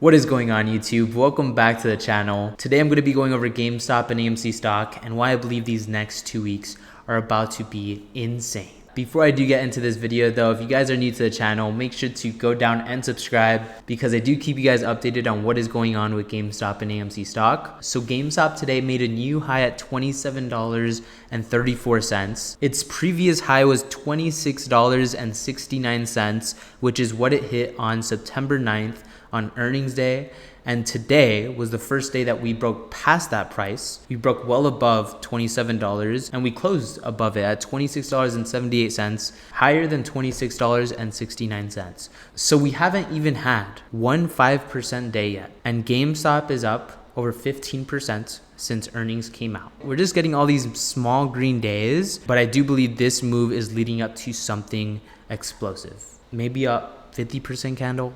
What is going on YouTube? Welcome back to the channel. Today I'm going to be going over GameStop and AMC stock and why I believe these next 2 weeks are about to be insane. Before I do get into this video though, if you guys are new to the channel, make sure to go down and subscribe because I do keep you guys updated on what is going on with GameStop and AMC stock. So GameStop today made a new high at $27.34. Its previous high was $26.69, which is what it hit on September 9th on earnings day. And today was the first day that we broke past that price. We broke well above $27 and we closed above it at $26.78, higher than $26.69. So we haven't even had one 5% day yet. And GameStop is up over 15% since earnings came out. We're just getting all these small green days, but I do believe this move is leading up to something explosive. Maybe a 50% candle,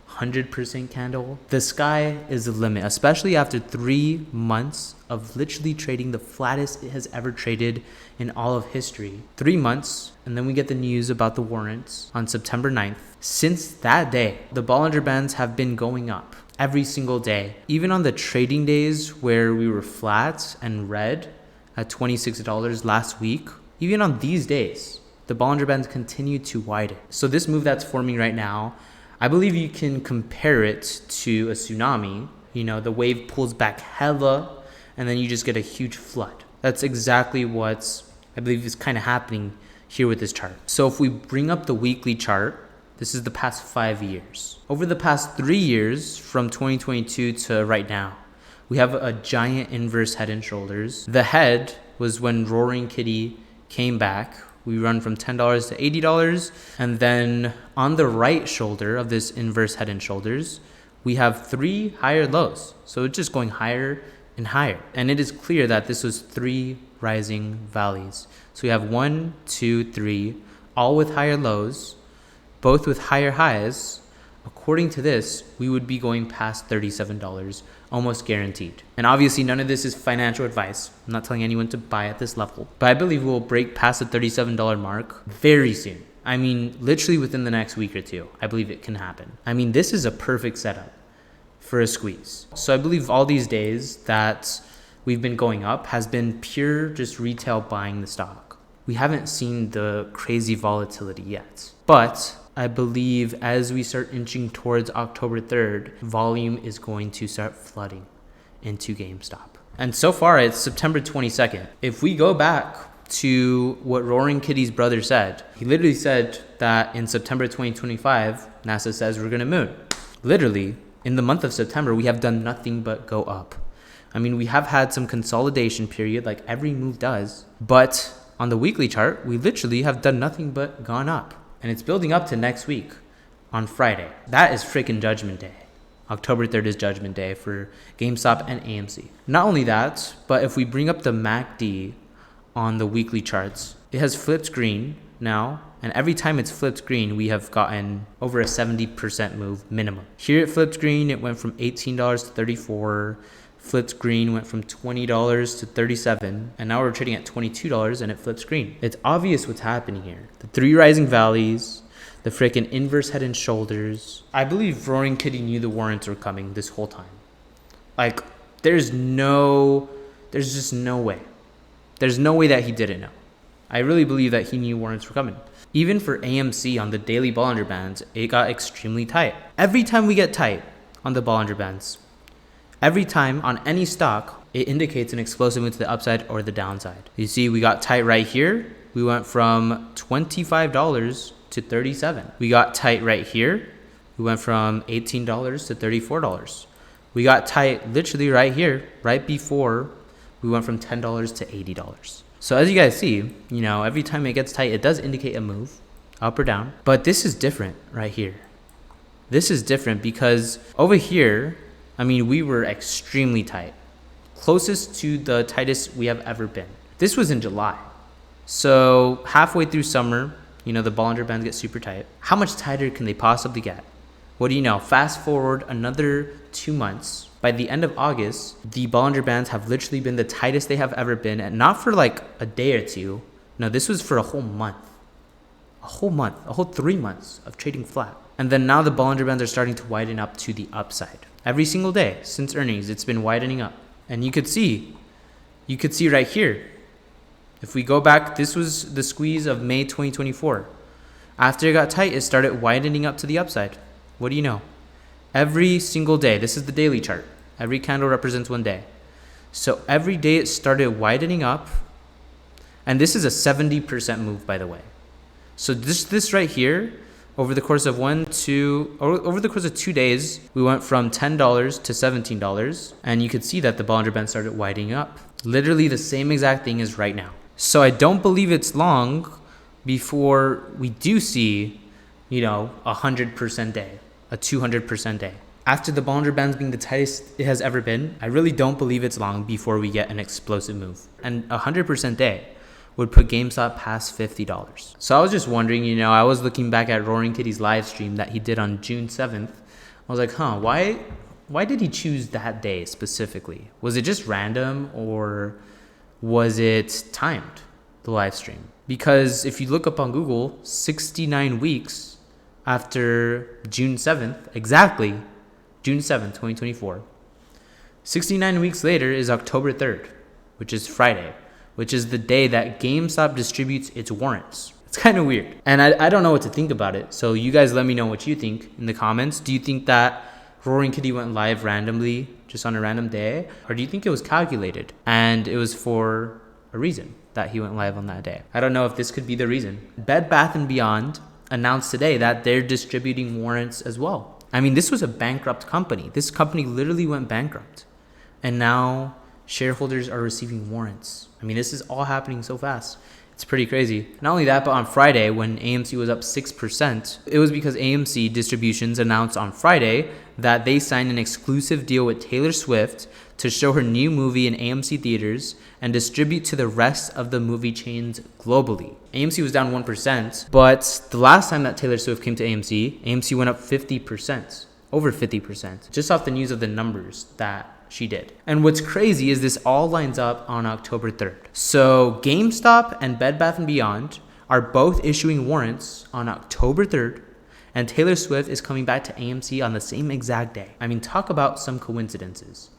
100% candle. The sky is the limit, especially after 3 months of literally trading the flattest it has ever traded in all of history. 3 months, and then we get the news about the warrants on September 9th. Since that day, the Bollinger Bands have been going up every single day. Even on the trading days where we were flat and red at $26 last week, even on these days, the Bollinger Bands continue to widen. So this move that's forming right now, I believe you can compare it to a tsunami. You know, the wave pulls back hella and then you just get a huge flood. That's exactly what's, I believe, is kind of happening here with this chart. So if we bring up the weekly chart, this is the past 5 years. Over the past 3 years, from 2022 to right now, we have a giant inverse head and shoulders. The head was when Roaring Kitty came back. We run from $10 to $80. And then on the right shoulder of this inverse head and shoulders, we have 3 higher lows. So it's just going higher and higher. And it is clear that this was 3 rising valleys. So we have 1, 2, 3, all with higher lows, both with higher highs. According to this, we would be going past $37, almost guaranteed. And obviously none of this is financial advice. I'm not telling anyone to buy at this level, but I believe we'll break past the $37 mark very soon. I mean, literally within the next week or two, I believe it can happen. I mean, this is a perfect setup for a squeeze. So I believe all these days that we've been going up has been pure just retail buying the stock. We haven't seen the crazy volatility yet, but I believe as we start inching towards October 3rd, volume is going to start flooding into GameStop. And so far it's September 22nd. If we go back to what Roaring Kitty's brother said, he literally said that in September 2025, NASA says we're gonna moon. Literally, in the month of September, we have done nothing but go up. I mean, we have had some consolidation period like every move does, but on the weekly chart, we literally have done nothing but gone up. And it's building up to next week on Friday. That is freaking Judgment Day. October 3rd is Judgment Day for GameStop and AMC. Not only that, but if we bring up the MACD on the weekly charts, it has flipped green now. And every time it's flipped green, we have gotten over a 70% move minimum. Here it flipped green, it went from $18 to $34. Flipped green, went from $20 to $37, and now we're trading at $22 and it flips green. It's obvious what's happening here. The 3 rising valleys, the freaking inverse head and shoulders. I believe Roaring Kitty knew the warrants were coming this whole time. Like, there's just no way. There's no way that he didn't know. I really believe that he knew warrants were coming. Even for AMC on the daily Bollinger Bands, it got extremely tight. Every time we get tight on the Bollinger Bands, every time on any stock, it indicates an explosive move to the upside or the downside. You see, we got tight right here. We went from $25 to $37. We got tight right here. We went from $18 to $34. We got tight literally right here, right before we went from $10 to $80. So as you guys see, you know, every time it gets tight, it does indicate a move up or down. But this is different right here. This is different because over here, I mean, we were extremely tight, closest to the tightest we have ever been. This was in July. So halfway through summer, you know, the Bollinger Bands get super tight. How much tighter can they possibly get? What do you know? Fast forward another 2 months. By the end of August, the Bollinger Bands have literally been the tightest they have ever been, and not for like a day or two. No, this was for a whole month. A whole 3 months of trading flat. And then now the Bollinger Bands are starting to widen up to the upside. Every single day since earnings, it's been widening up. And you could see right here, if we go back, this was the squeeze of May 2024. After it got tight, it started widening up to the upside. What do you know? Every single day, this is the daily chart. Every candle represents one day. So every day it started widening up. And this is a 70% move, by the way. So this right here, over the course of over the course of 2 days, we went from $10 to $17. And you could see that the Bollinger Band started widening up. Literally the same exact thing as right now. So I don't believe it's long before we do see, 100% day, a 200% day. After the Bollinger Bands being the tightest it has ever been, I really don't believe it's long before we get an explosive move. And 100% day would put GameStop past $50. So I was just wondering, I was looking back at Roaring Kitty's live stream that he did on June 7th. I was like, why did he choose that day specifically? Was it just random or was it timed, the live stream? Because if you look up on Google, 69 weeks after June 7th, exactly June 7th, 2024, 69 weeks later is October 3rd, which is Friday, which is the day that GameStop distributes its warrants. It's kind of weird. And I don't know what to think about it. So you guys let me know what you think in the comments. Do you think that Roaring Kitty went live randomly, just on a random day? Or do you think it was calculated and it was for a reason that he went live on that day? I don't know if this could be the reason. Bed Bath & Beyond announced today that they're distributing warrants as well. I mean, this was a bankrupt company. This company literally went bankrupt. And now shareholders are receiving warrants. I mean, this is all happening so fast. It's pretty crazy. Not only that, but on Friday, when AMC was up 6%, it was because AMC Distributions announced on Friday that they signed an exclusive deal with Taylor Swift to show her new movie in AMC theaters and distribute to the rest of the movie chains globally. AMC was down 1%, but the last time that Taylor Swift came to AMC went up 50%, over 50%, just off the news of the numbers that she did. And what's crazy is this all lines up on October 3rd. So GameStop and Bed Bath & Beyond are both issuing warrants on October 3rd, and Taylor Swift is coming back to AMC on the same exact day. I mean, talk about some coincidences.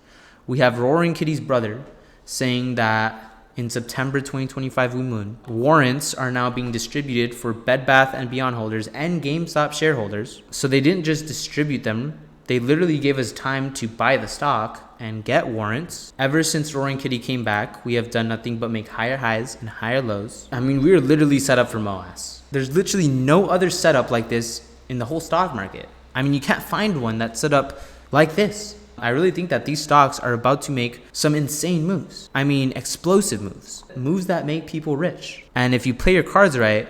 We have Roaring Kitty's brother saying that in September 2025 Blue Moon, warrants are now being distributed for Bed Bath & Beyond holders and GameStop shareholders. So they didn't just distribute them, they literally gave us time to buy the stock and get warrants. Ever since Roaring Kitty came back, we have done nothing but make higher highs and higher lows. I mean, we are literally set up for Moass. There's literally no other setup like this in the whole stock market. I mean, you can't find one that's set up like this. I really think that these stocks are about to make some insane moves. I mean, explosive moves. Moves that make people rich. And if you play your cards right,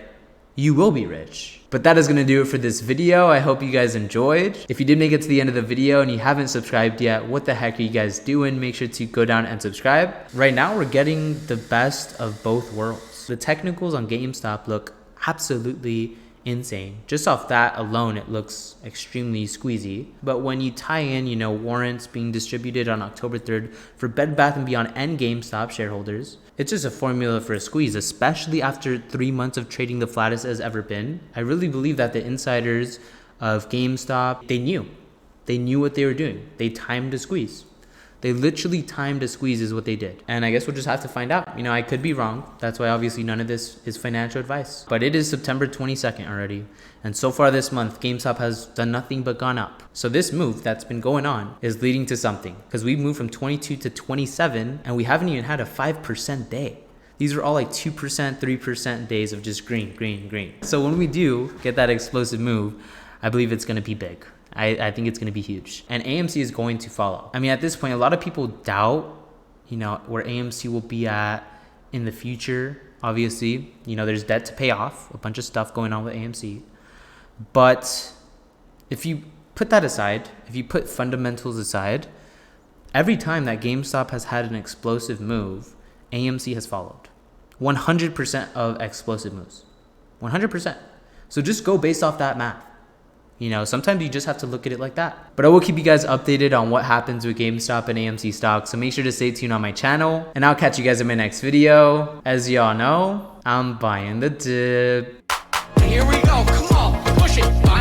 you will be rich. But that is going to do it for this video. I hope you guys enjoyed. If you did make it to the end of the video and you haven't subscribed yet, what the heck are you guys doing? Make sure to go down and subscribe. Right now, we're getting the best of both worlds. The technicals on GameStop look absolutely insane. Just off that alone, it looks extremely squeezy. But when you tie in, warrants being distributed on October 3rd for Bed Bath & Beyond and GameStop shareholders, it's just a formula for a squeeze, especially after 3 months of trading the flattest as ever been. I really believe that the insiders of GameStop, they knew what they were doing. They timed a squeeze. They literally timed a squeeze is what they did. And I guess we'll just have to find out. I could be wrong. That's why obviously none of this is financial advice. But it is September 22nd already. And so far this month, GameStop has done nothing but gone up. So this move that's been going on is leading to something. Because we've moved from 22 to 27 and we haven't even had a 5% day. These are all like 2%, 3% days of just green, green, green. So when we do get that explosive move, I believe it's going to be big. I think it's going to be huge. And AMC is going to follow. I mean, at this point, a lot of people doubt, where AMC will be at in the future. Obviously, there's debt to pay off, a bunch of stuff going on with AMC. But if you put that aside, if you put fundamentals aside, every time that GameStop has had an explosive move, AMC has followed. 100% of explosive moves. 100%. So just go based off that math. Sometimes you just have to look at it like that. But I will keep you guys updated on what happens with GameStop and AMC stocks. So make sure to stay tuned on my channel. And I'll catch you guys in my next video. As y'all know, I'm buying the dip. Here we go. Come on. Push it.